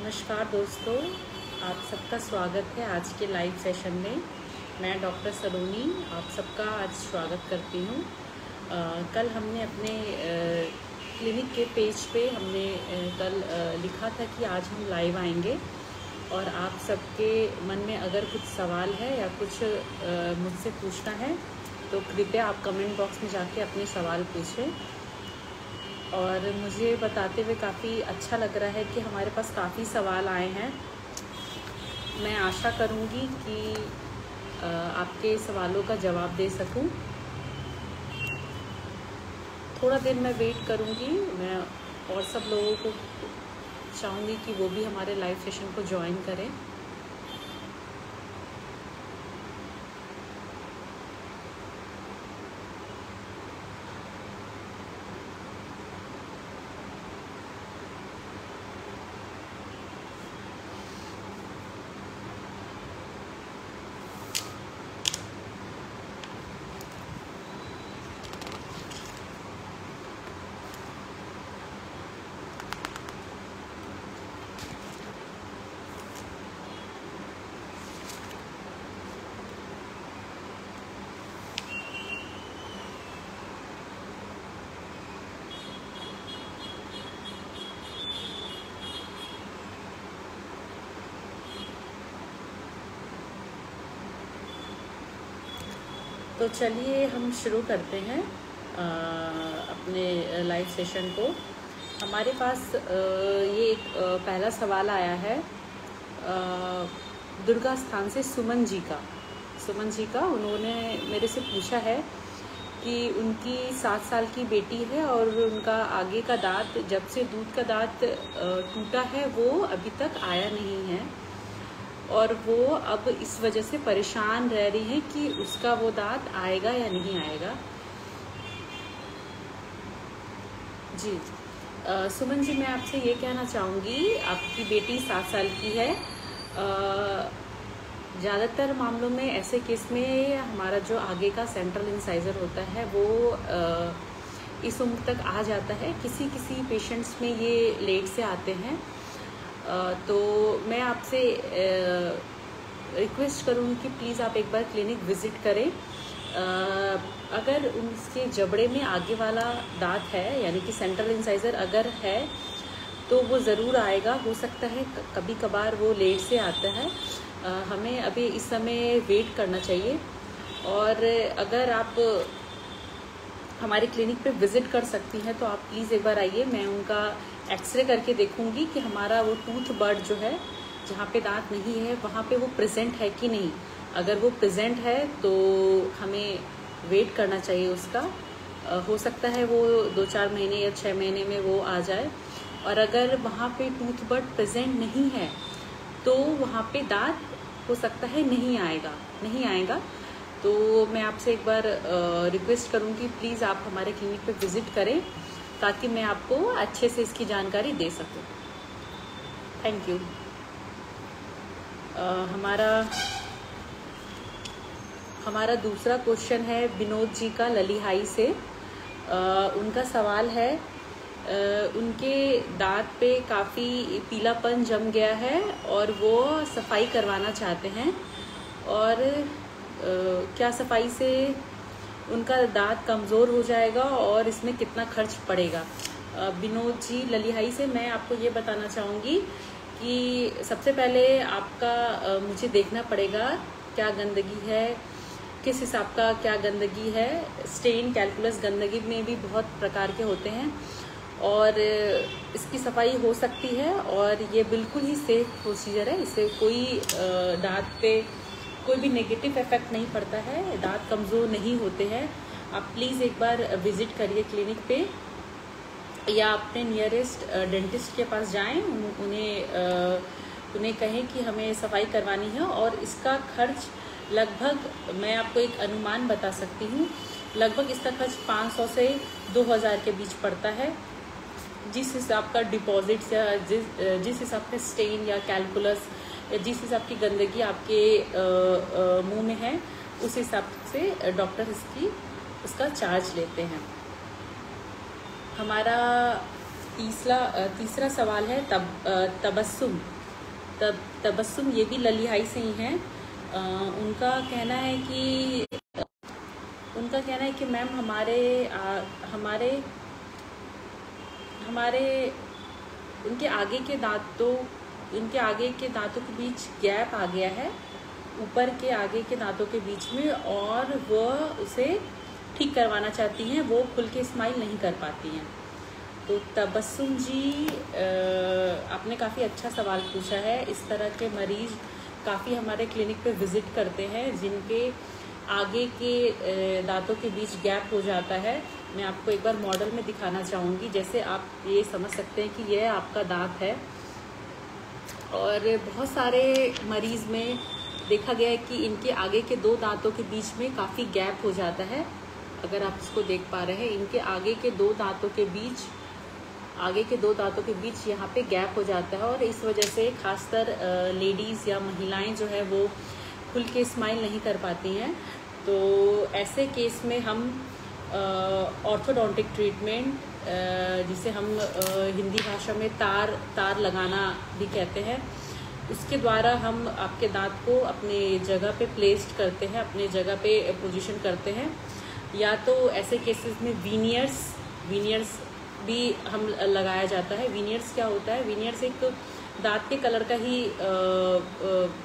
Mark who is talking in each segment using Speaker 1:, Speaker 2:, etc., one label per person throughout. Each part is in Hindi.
Speaker 1: नमस्कार दोस्तों, आप सबका स्वागत है आज के लाइव सेशन में। मैं डॉक्टर सलोनी आप सबका आज स्वागत करती हूँ। कल हमने अपने क्लिनिक के पेज पे हमने कल लिखा था कि आज हम लाइव आएंगे और आप सबके मन में अगर कुछ सवाल है या कुछ मुझसे पूछना है तो कृपया आप कमेंट बॉक्स में जाके अपने सवाल पूछें। और मुझे बताते हुए काफ़ी अच्छा लग रहा है कि हमारे पास काफ़ी सवाल आए हैं। मैं आशा करूँगी कि आपके सवालों का जवाब दे सकूँ। थोड़ा देर मैं वेट करूँगी। मैं और सब लोगों को चाहूँगी कि वो भी हमारे लाइव सेशन को ज्वाइन करें। तो चलिए हम शुरू करते हैं अपने लाइव सेशन को। हमारे पास ये एक पहला सवाल आया है दुर्गा स्थान से सुमन जी का। उन्होंने मेरे से पूछा है कि उनकी 7 साल की बेटी है और उनका आगे का दांत, जब से दूध का दांत टूटा है वो अभी तक आया नहीं है और वो अब इस वजह से परेशान रह रही है कि उसका वो दांत आएगा या नहीं आएगा। जी सुमन जी, मैं आपसे ये कहना चाहूँगी, आपकी बेटी 7 साल की है। ज़्यादातर मामलों में ऐसे केस में हमारा जो आगे का सेंट्रल इंसाइजर होता है वो इस उम्र तक आ जाता है। किसी किसी पेशेंट्स में ये लेट से आते हैं। तो मैं आपसे रिक्वेस्ट करूँगी कि प्लीज़ आप एक बार क्लिनिक विज़िट करें। अगर उसके जबड़े में आगे वाला दांत है, यानी कि सेंट्रल इंसाइजर अगर है, तो वो ज़रूर आएगा। हो सकता है कभी कभार वो लेट से आता है। हमें अभी इस समय वेट करना चाहिए। और अगर आप हमारे क्लिनिक पे विज़िट कर सकती हैं तो आप प्लीज़ एक बार आइए। मैं उनका एक्सरे करके देखूंगी कि हमारा वो टूथ बड जो है, जहाँ पे दांत नहीं है, वहाँ पे वो प्रेजेंट है कि नहीं। अगर वो प्रेजेंट है तो हमें वेट करना चाहिए उसका। हो सकता है वो 2-4 महीने या 6 महीने में वो आ जाए। और अगर वहाँ पे टूथ बड प्रेजेंट नहीं है तो वहाँ पे दांत हो सकता है नहीं आएगा। तो मैं आपसे एक बार रिक्वेस्ट करूँगी, प्लीज़ आप हमारे क्लिनिक पे विज़िट करें ताकि मैं आपको अच्छे से इसकी जानकारी दे सकूं। Thank you. हमारा दूसरा क्वेश्चन है विनोद जी का, ललीहाई से। उनका सवाल है, उनके दांत पे काफ़ी पीलापन जम गया है और वो सफाई करवाना चाहते हैं। और क्या सफाई से उनका दांत कमज़ोर हो जाएगा और इसमें कितना खर्च पड़ेगा? विनोद जी ललीहाई से, मैं आपको ये बताना चाहूँगी कि सबसे पहले आपका मुझे देखना पड़ेगा क्या गंदगी है, किस हिसाब का क्या गंदगी है। स्टेन, कैलकुलस गंदगी में भी बहुत प्रकार के होते हैं और इसकी सफाई हो सकती है और ये बिल्कुल ही सेफ प्रोसीजर है। इससे कोई दांत पे कोई भी नेगेटिव इफेक्ट नहीं पड़ता है, दांत कमज़ोर नहीं होते हैं। आप प्लीज़ एक बार विज़िट करिए क्लिनिक पे या अपने नियरेस्ट डेंटिस्ट के पास जाएं। उन्हें कहें कि हमें सफाई करवानी है और इसका खर्च लगभग, मैं आपको एक अनुमान बता सकती हूँ, लगभग इसका खर्च 500 से 2000 के बीच पड़ता है। जिस हिसाब का डिपॉजिट्स या जिस हिसाब का स्टेन या कैलकुलस या जिस हिसाब की गंदगी आपके मुंह में है, उस हिसाब से डॉक्टर इसका चार्ज लेते हैं। हमारा तीसरा सवाल है तबस्सुम। तबस्सुम ये भी ललिहाई से ही हैं। उनका कहना है कि मैम हमारे उनके आगे के दांतों के बीच गैप आ गया है, ऊपर के आगे के दांतों के बीच में, और वह उसे ठीक करवाना चाहती हैं, वो खुल के स्माइल नहीं कर पाती हैं। तो तबस्सुम जी, आपने काफ़ी अच्छा सवाल पूछा है। इस तरह के मरीज काफ़ी हमारे क्लिनिक पे विज़िट करते हैं जिनके आगे के दांतों के बीच गैप हो जाता है। मैं आपको एक बार मॉडल में दिखाना चाहूँगी। जैसे आप ये समझ सकते हैं कि यह आपका दांत है, और बहुत सारे मरीज़ में देखा गया है कि इनके आगे के 2 दांतों के बीच में काफ़ी गैप हो जाता है। अगर आप इसको देख पा रहे हैं, इनके आगे के 2 दांतों के बीच यहाँ पे गैप हो जाता है, और इस वजह से खासकर लेडीज़ या महिलाएं जो है वो खुल के स्माइल नहीं कर पाती हैं। तो ऐसे केस में हम ऑर्थोडोंटिक ट्रीटमेंट, जिसे हम हिंदी भाषा में तार लगाना भी कहते हैं, उसके द्वारा हम आपके दांत को अपने जगह पे प्लेस्ड करते हैं, अपने जगह पे पोजीशन करते हैं। या तो ऐसे केसेस में वीनियर्स भी हम लगाया जाता है। वीनियर्स क्या होता है? वीनियर्स एक दांत के कलर का ही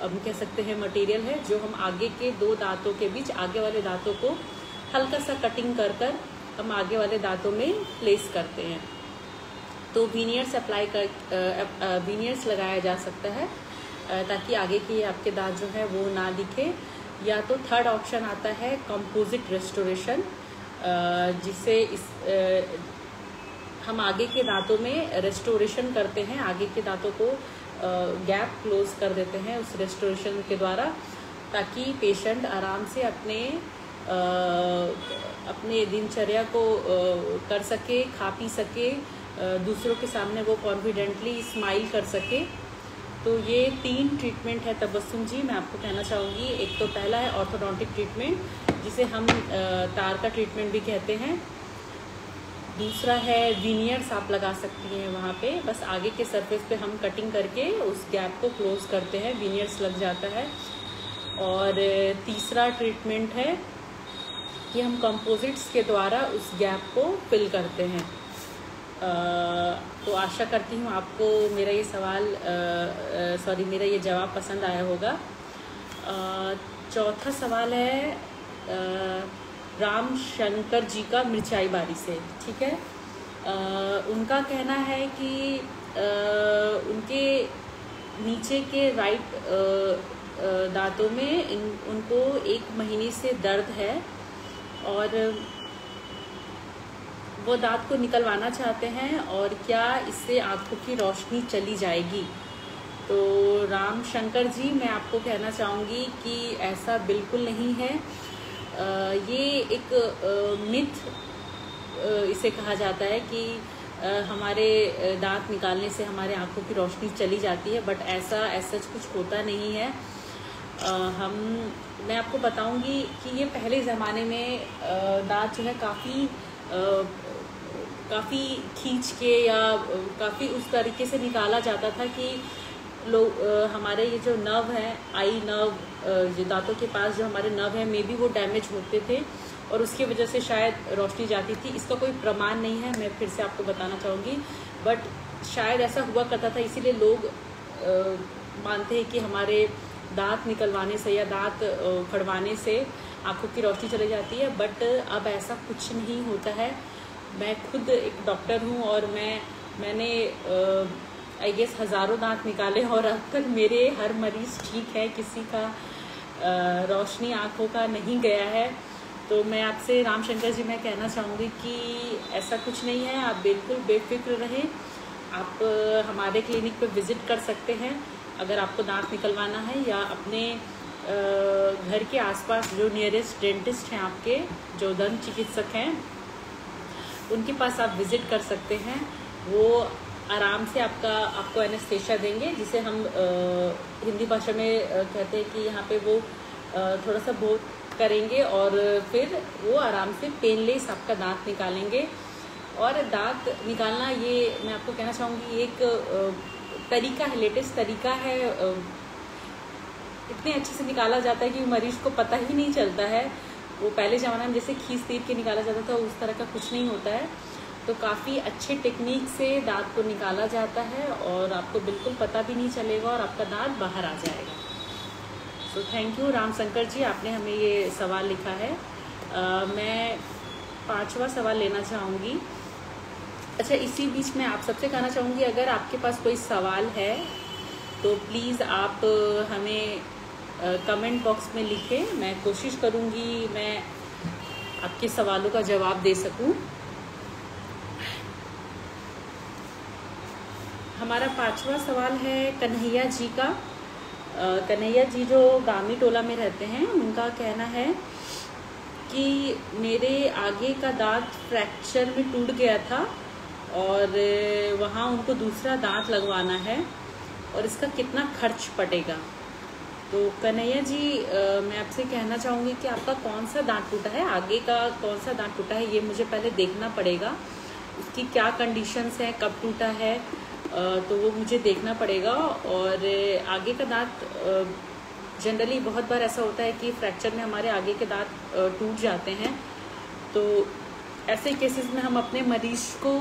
Speaker 1: हम कह सकते हैं मटेरियल है, जो हम आगे के 2 दांतों के बीच, आगे वाले दांतों को हल्का सा कटिंग कर हम आगे वाले दांतों में प्लेस करते हैं। तो वीनियर्स लगाया जा सकता है ताकि आगे के आपके दांत जो है वो ना दिखे। या तो थर्ड ऑप्शन आता है कंपोजिट रेस्टोरेशन, जिसे हम आगे के दांतों में रेस्टोरेशन करते हैं, आगे के दांतों को गैप क्लोज कर देते हैं उस रेस्टोरेशन के द्वारा, ताकि पेशेंट आराम से अपने दिनचर्या को कर सके, खा पी सके, दूसरों के सामने वो कॉन्फिडेंटली स्माइल कर सके। तो ये 3 ट्रीटमेंट है तबस्सुम जी, मैं आपको कहना चाहूँगी। एक तो पहला है ऑर्थोडोंटिक ट्रीटमेंट, जिसे हम तार का ट्रीटमेंट भी कहते हैं। दूसरा है वीनियर्स आप लगा सकती हैं, वहाँ पे बस आगे के सरफेस पे हम कटिंग करके उस गैप को क्लोज करते हैं, वीनियर्स लग जाता है। और तीसरा ट्रीटमेंट है कि हम कंपोजिट्स के द्वारा उस गैप को फिल करते हैं। तो आशा करती हूँ आपको मेरा ये जवाब पसंद आया होगा। चौथा सवाल है राम शंकर जी का मिर्चाई बारी से, ठीक है। उनका कहना है कि उनके नीचे के राइट दांतों में उनको 1 महीने से दर्द है, और वो दांत को निकलवाना चाहते हैं, और क्या इससे आंखों की रोशनी चली जाएगी। तो राम शंकर जी, मैं आपको कहना चाहूँगी कि ऐसा बिल्कुल नहीं है। ये एक मिथ इसे कहा जाता है कि हमारे दांत निकालने से हमारे आंखों की रोशनी चली जाती है, बट ऐसा कुछ होता नहीं है। मैं आपको बताऊंगी कि ये पहले ज़माने में दांत जो है काफ़ी खींच के या काफ़ी उस तरीके से निकाला जाता था कि लोग हमारे ये जो नर्व है, आई नर्व, जो दांतों के पास जो हमारे नर्व है, मे बी वो डैमेज होते थे, और उसकी वजह से शायद रोशनी जाती थी। इसका कोई प्रमाण नहीं है, मैं फिर से आपको बताना चाहूँगी, बट शायद ऐसा हुआ करता था, इसीलिए लोग मानते हैं कि हमारे दांत निकलवाने से या दांत उखड़वाने से आंखों की रोशनी चली जाती है। बट अब ऐसा कुछ नहीं होता है। मैं खुद एक डॉक्टर हूँ, और मैंने आई गेस हज़ारों दांत निकाले, और अब तक मेरे हर मरीज़ ठीक है, किसी का रोशनी आँखों का नहीं गया है। तो मैं आपसे रामशंकर जी मैं कहना चाहूँगी कि ऐसा कुछ नहीं है, आप बिल्कुल बेफिक्र रहें। आप हमारे क्लिनिक पे विज़िट कर सकते हैं अगर आपको दांत निकलवाना है, या अपने घर के आसपास जो नियरेस्ट डेंटिस्ट हैं आपके, जो दंत चिकित्सक हैं, उनके पास आप विज़िट कर सकते हैं। वो आराम से आपको एनेस्थेशिया देंगे, जिसे हम हिंदी भाषा में कहते हैं कि यहाँ पे वो थोड़ा सा बहुत करेंगे, और फिर वो आराम से पेनलेस आपका दांत निकालेंगे। और दांत निकालना, ये मैं आपको कहना चाहूँगी एक तरीका है, लेटेस्ट तरीका है। इतने अच्छे से निकाला जाता है कि मरीज को पता ही नहीं चलता है। वो पहले ज़माने में जैसे खींच तीर के निकाला जाता था, उस तरह का कुछ नहीं होता है। तो काफ़ी अच्छे टेक्निक से दांत को निकाला जाता है और आपको बिल्कुल पता भी नहीं चलेगा और आपका दांत बाहर आ जाएगा। So thank you Ram Shankar ji, आपने हमें ये सवाल लिखा है। मैं 5वां सवाल लेना चाहूँगी। अच्छा, इसी बीच में आप सबसे कहना चाहूँगी, अगर आपके पास कोई सवाल है तो प्लीज़ आप हमें कमेंट बॉक्स में लिखें। मैं कोशिश करूँगी मैं आपके सवालों का जवाब दे सकूँ। हमारा 5वां सवाल है कन्हैया जी का। कन्हैया जी जो गामी टोला में रहते हैं, उनका कहना है कि मेरे आगे का दांत फ्रैक्चर में टूट गया था और वहाँ उनको दूसरा दांत लगवाना है और इसका कितना खर्च पड़ेगा। तो कन्हैया जी, मैं आपसे कहना चाहूँगी कि आपका कौन सा दांत टूटा है, आगे का कौन सा दांत टूटा है, ये मुझे पहले देखना पड़ेगा। उसकी क्या कंडीशंस हैं, कब टूटा है, तो वो मुझे देखना पड़ेगा। और आगे का दांत जनरली बहुत बार ऐसा होता है कि फ्रैक्चर में हमारे आगे के दांत टूट जाते हैं। तो ऐसे केसेस में हम अपने मरीज को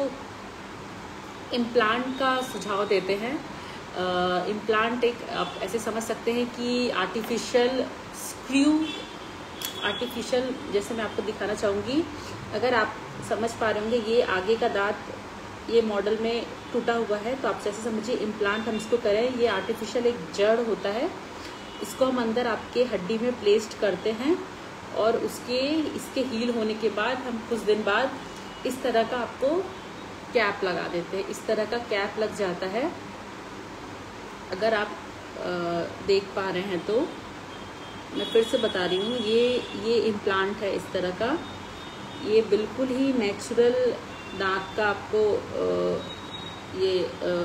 Speaker 1: इम्प्लांट का सुझाव देते हैं। इम्प्लांट एक, आप ऐसे समझ सकते हैं कि आर्टिफिशियल स्क्रू, आर्टिफिशियल, जैसे मैं आपको दिखाना चाहूँगी। अगर आप समझ पा रहे होंगे, ये आगे का दांत ये मॉडल में टूटा हुआ है, तो आप जैसे समझिए इम्प्लांट हम इसको करें। ये आर्टिफिशियल एक जड़ होता है, इसको हम अंदर आपके हड्डी में प्लेस्ड करते हैं और इसके हील होने के बाद हम कुछ दिन बाद इस तरह का आपको कैप लगा देते हैं। इस तरह का कैप लग जाता है। अगर आप देख पा रहे हैं तो मैं फिर से बता रही हूँ, ये इम्प्लांट है इस तरह का। ये बिल्कुल ही नेचुरल दांत का आपको ये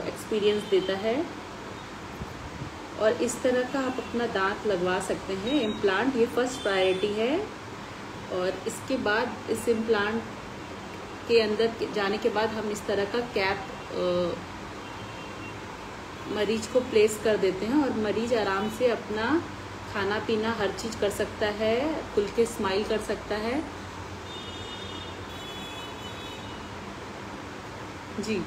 Speaker 1: एक्सपीरियंस देता है और इस तरह का आप अपना दांत लगवा सकते हैं। इम्प्लांट ये फर्स्ट प्रायोरिटी है और इसके बाद इस इम्प्लांट के अंदर जाने के बाद हम इस तरह का कैप मरीज को प्लेस कर देते हैं और मरीज आराम से अपना खाना पीना हर चीज़ कर सकता है, खुल के स्माइल कर सकता है। जी,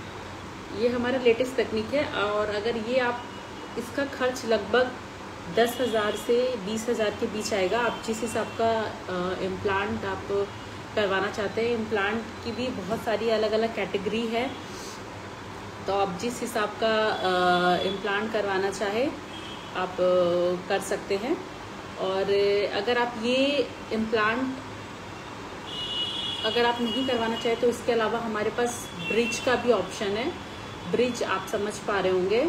Speaker 1: ये हमारा लेटेस्ट तकनीक है। और अगर ये आप, इसका खर्च लगभग 10,000 से 20,000 के बीच आएगा। आप जिस हिसाब का इम्प्लांट आप करवाना चाहते हैं, इम्प्लांट की भी बहुत सारी अलग अलग कैटेगरी है, तो आप जिस हिसाब का इम्प्लांट करवाना चाहे आप कर सकते हैं। और अगर आप ये इम्प्लांट अगर आप नहीं करवाना चाहे तो इसके अलावा हमारे पास ब्रिज का भी ऑप्शन है। ब्रिज आप समझ पा रहे होंगे,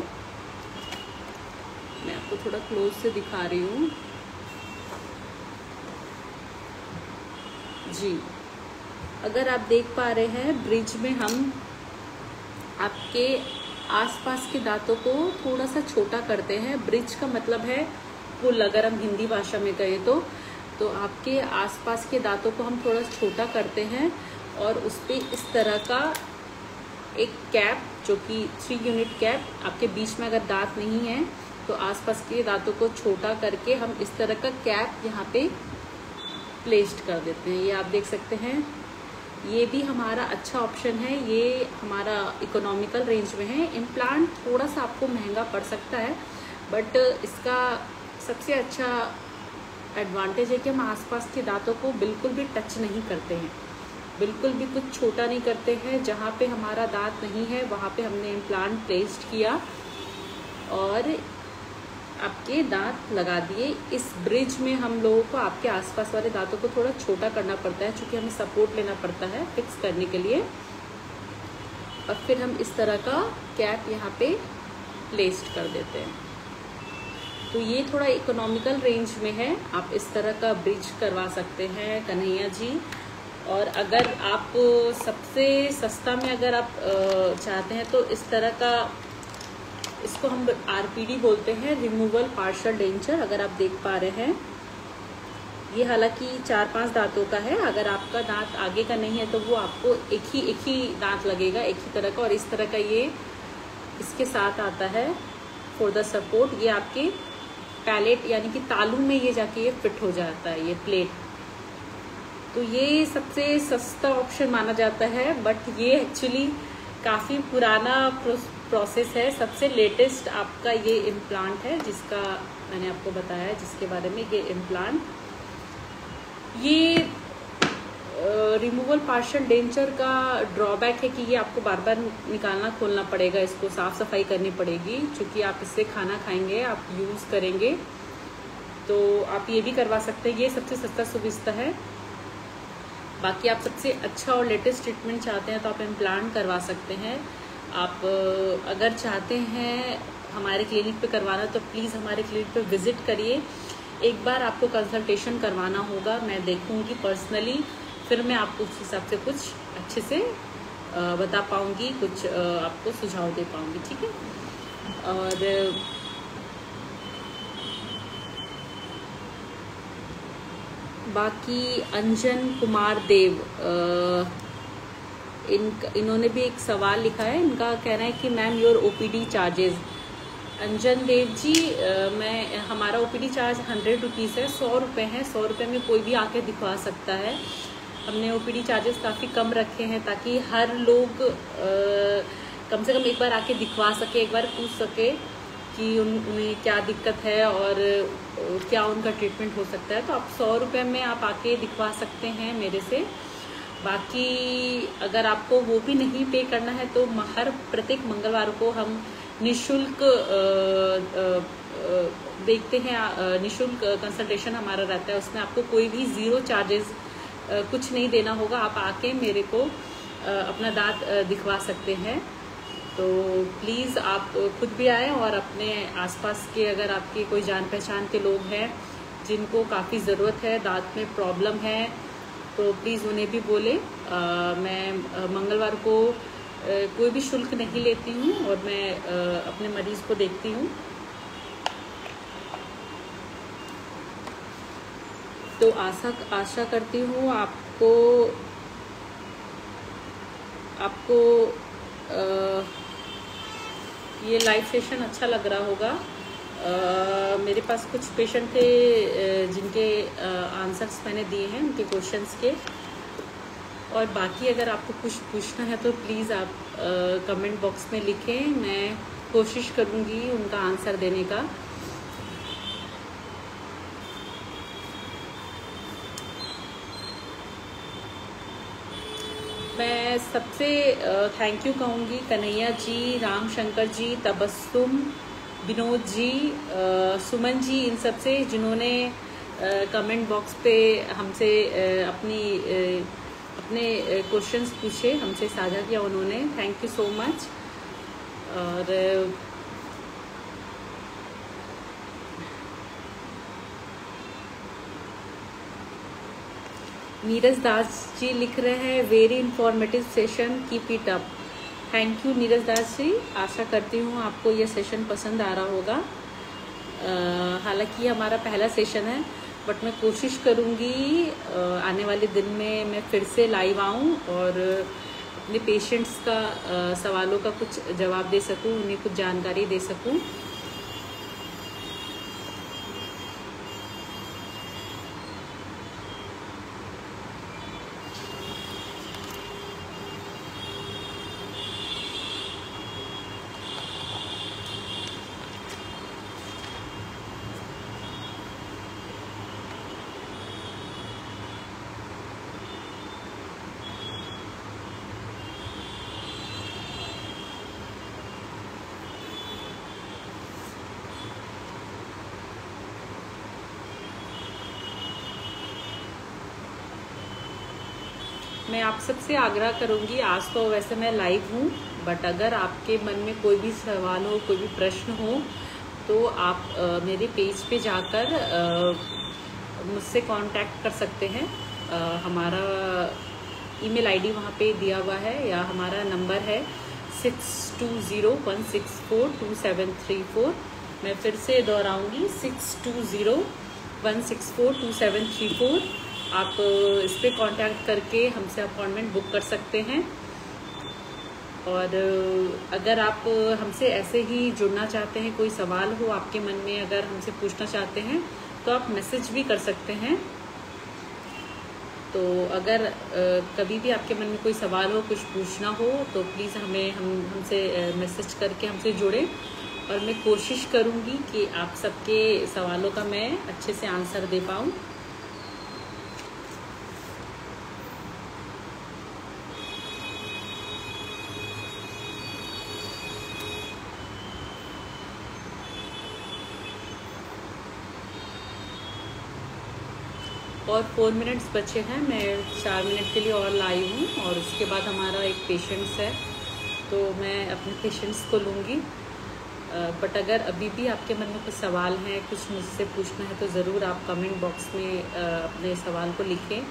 Speaker 1: मैं आपको थोड़ा क्लोज से दिखा रही हूँ। जी, अगर आप देख पा रहे हैं, ब्रिज में हम आपके आसपास के दांतों को थोड़ा सा छोटा करते हैं। ब्रिज का मतलब है पुल, अगर हम हिंदी भाषा में कहें तो आपके आसपास के दांतों को हम थोड़ा छोटा करते हैं और उस पर इस तरह का एक कैप, जो कि 3 यूनिट कैप, आपके बीच में अगर दांत नहीं है तो आसपास के दांतों को छोटा करके हम इस तरह का कैप यहाँ पे प्लेस्ड कर देते हैं। ये आप देख सकते हैं, ये भी हमारा अच्छा ऑप्शन है। ये हमारा इकोनॉमिकल रेंज में है। इम्प्लांट थोड़ा सा आपको महंगा पड़ सकता है, बट इसका सबसे अच्छा एडवांटेज है कि हम आसपास के दांतों को बिल्कुल भी टच नहीं करते हैं, बिल्कुल भी कुछ छोटा नहीं करते हैं। जहाँ पे हमारा दांत नहीं है वहाँ पे हमने इम्प्लांट प्लेस्ड किया और आपके दांत लगा दिए। इस ब्रिज में हम लोगों को आपके आसपास वाले दांतों को थोड़ा छोटा करना पड़ता है, क्योंकि हमें सपोर्ट लेना पड़ता है फिक्स करने के लिए। और फिर हम इस तरह का कैप यहाँ पे प्लेस्ड कर देते हैं। तो ये थोड़ा इकोनॉमिकल रेंज में है, आप इस तरह का ब्रिज करवा सकते हैं कन्हैया जी। और अगर आप सबसे सस्ता में अगर आप चाहते हैं तो इस तरह का, इसको हम RPD बोलते हैं, रिमूवल पार्शियल डेंचर। अगर आप देख पा रहे हैं, ये हालांकि 4-5 दांतों का है। अगर आपका दांत आगे का नहीं है तो वो आपको एक ही दांत लगेगा, एक ही तरह का। और इस तरह का ये इसके साथ आता है फॉर द सपोर्ट। ये आपके पैलेट यानी कि तालू में ये जाके ये फिट हो जाता है, ये प्लेट। तो ये सबसे सस्ता ऑप्शन माना जाता है, बट ये एक्चुअली काफ़ी पुराना प्रोसेस है। सबसे लेटेस्ट आपका ये इम्प्लांट है जिसका मैंने आपको बताया, जिसके बारे में। ये इम्प्लांट ये रिमूवल पार्शियल डेंचर का ड्रॉबैक है कि ये आपको बार बार निकालना खोलना पड़ेगा, इसको साफ सफाई करनी पड़ेगी। क्योंकि आप इससे खाना खाएंगे, आप यूज़ करेंगे, तो आप ये भी करवा सकते हैं। ये सबसे सस्ता सुविधा है। बाकी आप सबसे अच्छा और लेटेस्ट ट्रीटमेंट चाहते हैं तो आप इम्प्लांट करवा सकते हैं। आप अगर चाहते हैं हमारे क्लिनिक पे करवाना तो प्लीज़ हमारे क्लिनिक पे विजिट करिए। एक बार आपको कंसल्टेशन करवाना होगा, मैं देखूंगी पर्सनली, फिर मैं आपको उस हिसाब से कुछ अच्छे से बता पाऊंगी, कुछ आपको सुझाव दे पाऊंगी, ठीक है। और बाकी अंजन कुमार देव, इन्होंने भी एक सवाल लिखा है। इनका कहना है कि मैम योर ओपीडी चार्जेस। अंजन देव जी, हमारा ओपीडी चार्ज 100 रुपीज़ है, 100 रुपये है। 100 रुपये में कोई भी आके दिखवा सकता है। हमने ओपीडी चार्जेस काफ़ी कम रखे हैं ताकि हर लोग कम से कम एक बार आके दिखवा सके, एक बार पूछ सके कि उन्हें क्या दिक्कत है और क्या उनका ट्रीटमेंट हो सकता है। तो आप 100 रुपये में आप आके दिखवा सकते हैं मेरे से। बाकी अगर आपको वो भी नहीं पे करना है तो हर प्रत्येक मंगलवार को हम निःशुल्क देखते हैं, निःशुल्क कंसल्टेशन हमारा रहता है। उसमें आपको कोई भी 0 चार्जेस कुछ नहीं देना होगा। आप आके मेरे को अपना दांत दिखवा सकते हैं। तो प्लीज़ आप खुद भी आएँ और अपने आसपास के, अगर आपके कोई जान पहचान के लोग हैं जिनको काफ़ी ज़रूरत है, दांत में प्रॉब्लम है, तो प्लीज़ उन्हें भी बोले। मैं मंगलवार को कोई भी शुल्क नहीं लेती हूँ और मैं अपने मरीज को देखती हूँ। तो आशा करती हूँ आपको ये लाइव सेशन अच्छा लग रहा होगा। मेरे पास कुछ पेशेंट थे जिनके आंसर्स मैंने दिए हैं उनके क्वेश्चंस के। और बाकी अगर आपको कुछ पूछना है तो प्लीज़ आप कमेंट बॉक्स में लिखें, मैं कोशिश करूँगी उनका आंसर देने का। मैं सबसे थैंक यू कहूँगी कन्हैया जी, राम शंकर जी, तबस्सुम, विनोद जी, सुमन जी, इन सब से जिन्होंने कमेंट बॉक्स पे हमसे अपने क्वेश्चंस पूछे, हमसे साझा किया उन्होंने। Thank you so much. और नीरज दास जी लिख रहे हैं very informative session, keep it up. Thank you Neeraj Das ji. आशा करती हूँ आपको ये सेशन पसंद आ रहा होगा। हालांकि हमारा पहला सेशन है, बट मैं कोशिश करूँगी आने वाले दिन में मैं फिर से लाइव आऊँ और अपने पेशेंट्स का सवालों का कुछ जवाब दे सकूँ, उन्हें कुछ जानकारी दे सकूँ। मैं आप सबसे आग्रह करूंगी, आज तो वैसे मैं लाइव हूँ, बट अगर आपके मन में कोई भी सवाल हो, कोई भी प्रश्न हो, तो आप मेरे पेज पे जाकर मुझसे कांटेक्ट कर सकते हैं। हमारा ईमेल आईडी वहाँ पे दिया हुआ है, या हमारा नंबर है 6201642734। मैं फिर से दोहराऊंगी 6201642734। 91642734। आप इस पर कांटेक्ट करके हमसे अपॉइंटमेंट बुक कर सकते हैं। और अगर आप हमसे ऐसे ही जुड़ना चाहते हैं, कोई सवाल हो आपके मन में अगर हमसे पूछना चाहते हैं तो आप मैसेज भी कर सकते हैं। तो अगर कभी भी आपके मन में कोई सवाल हो, कुछ पूछना हो तो प्लीज़ हमसे मैसेज करके हमसे जुड़ें और मैं कोशिश करूँगी कि आप सबके सवालों का मैं अच्छे से आंसर दे पाऊँ। और 4 मिनट्स बचे हैं, मैं 4 मिनट के लिए और लाई हूँ और उसके बाद हमारा एक पेशेंट्स है तो मैं अपने पेशेंट्स को लूँगी। बट अगर अभी भी आपके मन में कुछ सवाल हैं, कुछ मुझसे पूछना है तो ज़रूर आप कमेंट बॉक्स में अपने सवाल को लिखें।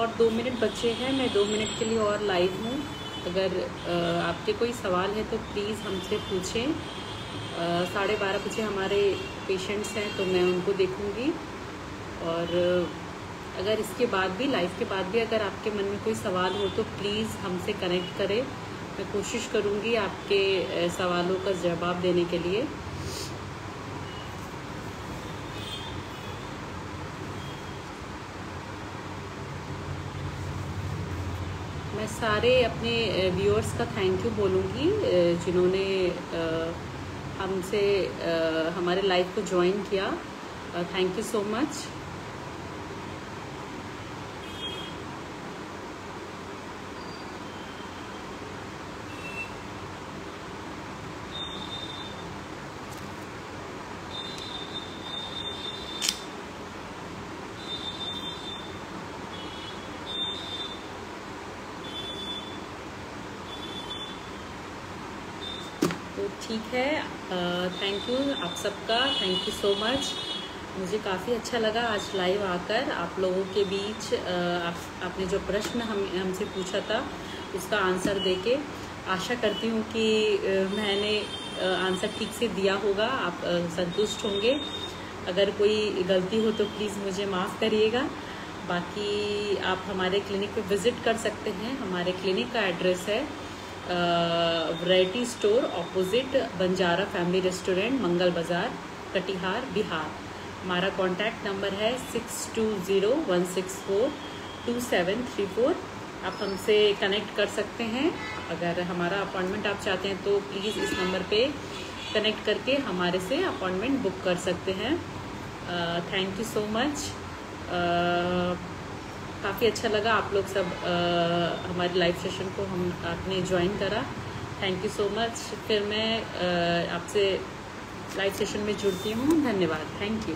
Speaker 1: और 2 मिनट बचे हैं, मैं 2 मिनट के लिए और लाइव हूँ। अगर आपके कोई सवाल है तो प्लीज़ हमसे पूछें। 12:30 बजे हमारे पेशेंट्स हैं तो मैं उनको देखूँगी। और अगर इसके बाद भी, लाइव के बाद भी अगर आपके मन में कोई सवाल हो तो प्लीज़ हमसे कनेक्ट करें। मैं कोशिश करूँगी आपके सवालों का जवाब देने के लिए। मैं सारे अपने व्यूअर्स का थैंक यू बोलूँगी जिन्होंने हमसे हमारे लाइव को ज्वाइन किया। Thank you so much. तो ठीक है, थैंक यू आप सबका, थैंक यू सो मच। मुझे काफ़ी अच्छा लगा आज लाइव आकर आप लोगों के बीच आपने जो प्रश्न हमसे पूछा था उसका आंसर देके। आशा करती हूँ कि मैंने आंसर ठीक से दिया होगा, आप संतुष्ट होंगे। अगर कोई गलती हो तो प्लीज़ मुझे माफ़ करिएगा। बाकी आप हमारे क्लिनिक पे विज़िट कर सकते हैं। हमारे क्लिनिक का एड्रेस है variety store opposite Banjara family restaurant, Mangal Bazaar, Katihar, Bihar. हमारा कॉन्टैक्ट नंबर है 6201642734। आप हमसे कनेक्ट कर सकते हैं। अगर हमारा अपॉइंटमेंट आप चाहते हैं तो प्लीज़ इस नंबर पे कनेक्ट करके हमारे से अपॉइंटमेंट बुक कर सकते हैं। Thank you so much. काफ़ी अच्छा लगा आप लोग सब हमारे लाइव सेशन को आपने ज्वाइन करा। Thank you so much. फिर मैं आपसे लाइव सेशन में जुड़ती हूँ। धन्यवाद। Thank you.